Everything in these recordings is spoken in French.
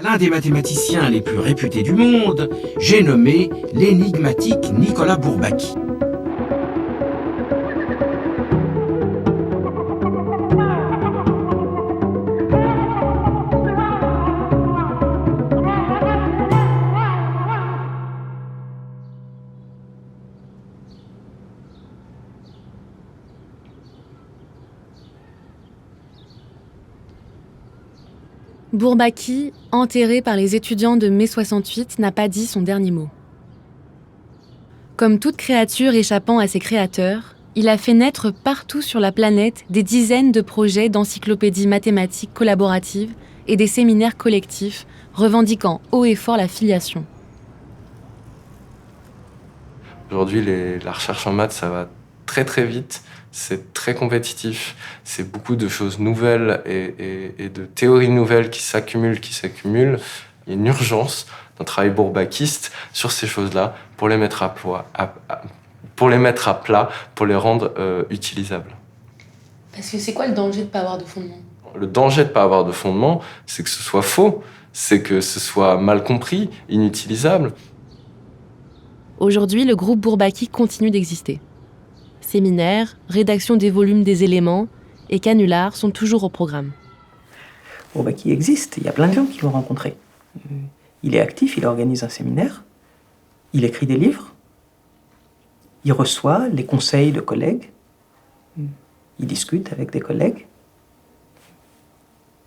L'un des mathématiciens les plus réputés du monde, j'ai nommé l'énigmatique Nicolas Bourbaki. Bourbaki, enterré par les étudiants de mai 68, n'a pas dit son dernier mot. Comme toute créature échappant à ses créateurs, il a fait naître partout sur la planète des dizaines de projets d'encyclopédies mathématiques collaboratives et des séminaires collectifs revendiquant haut et fort la filiation. Aujourd'hui, la recherche en maths, ça va très très vite. C'est très compétitif, c'est beaucoup de choses nouvelles et de théories nouvelles qui s'accumulent. Il y a une urgence d'un travail bourbakiste sur ces choses-là pour les mettre à plat, pour les rendre utilisables. Parce que c'est quoi le danger de ne pas avoir de fondement ? Le danger de ne pas avoir de fondement, c'est que ce soit faux, c'est que ce soit mal compris, inutilisable. Aujourd'hui, le groupe Bourbaki continue d'exister. Séminaires, rédaction des volumes des éléments et canulars sont toujours au programme. Bourbaki existe, il y a plein de gens qui l'ont rencontré. Il est actif, il organise un séminaire, il écrit des livres, il reçoit les conseils de collègues, il discute avec des collègues.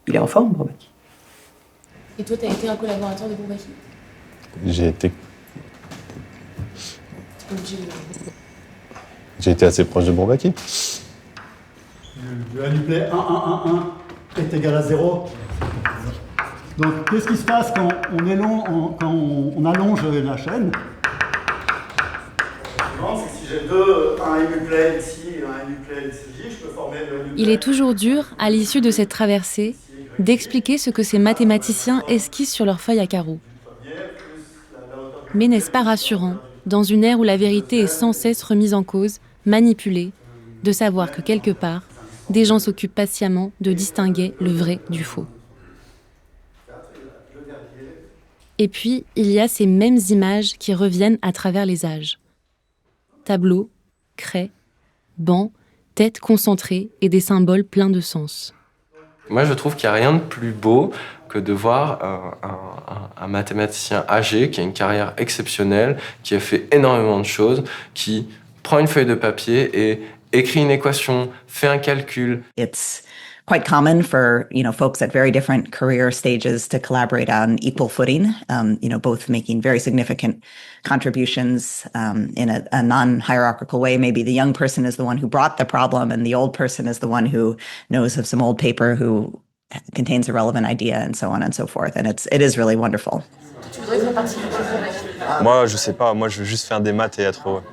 Il est en forme, Bourbaki. Et toi, tu as été un collaborateur de Bourbaki ? J'ai été assez proche de Bourbaki. Le Nuplet 1, 1, 1, 1 est égal à 0. Donc, qu'est-ce qui se passe quand on allonge la chaîne ? C'est si j'ai un Nuplet ici et un Nuplet ici, je peux former le Nuplet. Il est toujours dur, à l'issue de cette traversée, d'expliquer ce que ces mathématiciens esquissent sur leurs feuilles à carreaux. Mais n'est-ce pas rassurant, dans une ère où la vérité est sans cesse remise en cause, manipulée, de savoir que quelque part, des gens s'occupent patiemment de distinguer le vrai du faux. Et puis, il y a ces mêmes images qui reviennent à travers les âges. Tableaux, craies, bancs, têtes concentrées et des symboles pleins de sens. Moi, je trouve qu'il n'y a rien de plus beau que de voir un mathématicien âgé qui a une carrière exceptionnelle, qui a fait énormément de choses, qui prend une feuille de papier et écrit une équation, fait un calcul. It's quite common for, folks at very different career stages to collaborate on equal footing, both making very significant contributions in a non-hierarchical way. Maybe the young person is the one who brought the problem and the old person is the one who knows of some old paper who contains a relevant idea and so on and so forth. And it is really wonderful. Moi, je sais pas. Moi, je veux juste faire des maths et être heureux.